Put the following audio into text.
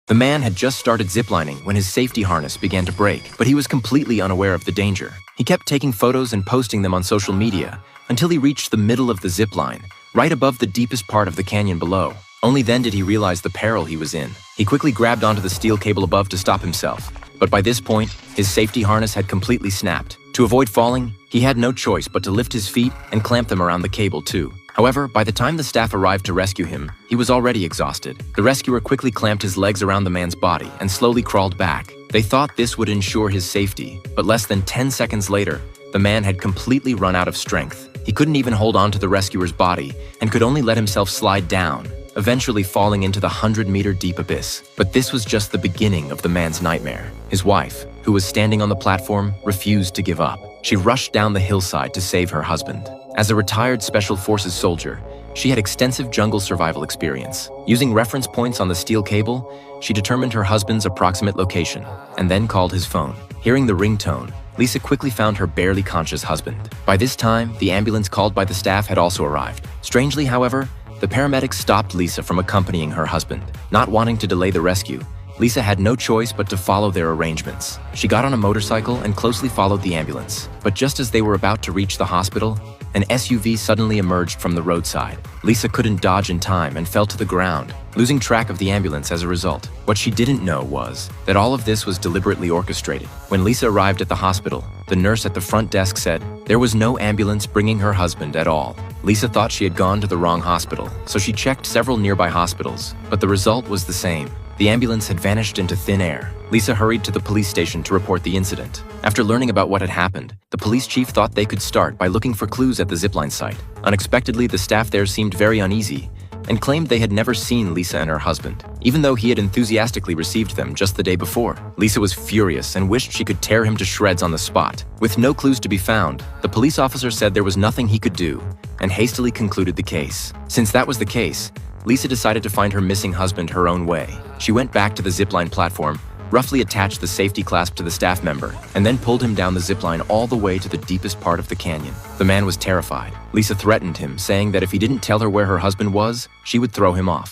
The man had just started ziplining when his safety harness began to break, but he was completely unaware of the danger. He kept taking photos and posting them on social media until he reached the middle of the zipline, right above the deepest part of the canyon below. Only then did he realize the peril he was in. He quickly grabbed onto the steel cable above to stop himself, but by this point, his safety harness had completely snapped. To avoid falling, he had no choice but to lift his feet and clamp them around the cable too. However, by the time the staff arrived to rescue him, he was already exhausted. The rescuer quickly clamped his legs around the man's body and slowly crawled back. They thought this would ensure his safety, but less than 10 seconds later, the man had completely run out of strength. He couldn't even hold on to the rescuer's body and could only let himself slide down, eventually falling into the 100-meter deep abyss. But this was just the beginning of the man's nightmare. His wife, who was standing on the platform, refused to give up. She rushed down the hillside to save her husband. As a retired Special Forces soldier, she had extensive jungle survival experience. Using reference points on the steel cable, she determined her husband's approximate location and then called his phone. Hearing the ringtone, Lisa quickly found her barely conscious husband. By this time, the ambulance called by the staff had also arrived. Strangely, however, the paramedics stopped Lisa from accompanying her husband. Not wanting to delay the rescue, Lisa had no choice but to follow their arrangements. She got on a motorcycle and closely followed the ambulance. But just as they were about to reach the hospital, an SUV suddenly emerged from the roadside. Lisa couldn't dodge in time and fell to the ground, losing track of the ambulance as a result. What she didn't know was that all of this was deliberately orchestrated. When Lisa arrived at the hospital, the nurse at the front desk said there was no ambulance bringing her husband at all. Lisa thought she had gone to the wrong hospital, so she checked several nearby hospitals, but the result was the same. The ambulance had vanished into thin air. Lisa hurried to the police station to report the incident. After learning about what had happened, the police chief thought they could start by looking for clues at the zipline site. Unexpectedly, the staff there seemed very uneasy and claimed they had never seen Lisa and her husband, even though he had enthusiastically received them just the day before. Lisa was furious and wished she could tear him to shreds on the spot. With no clues to be found, the police officer said there was nothing he could do and hastily concluded the case. Since that was the case, Lisa decided to find her missing husband her own way. She went back to the zipline platform, roughly attached the safety clasp to the staff member, and then pulled him down the zipline all the way to the deepest part of the canyon. The man was terrified. Lisa threatened him, saying that if he didn't tell her where her husband was, she would throw him off.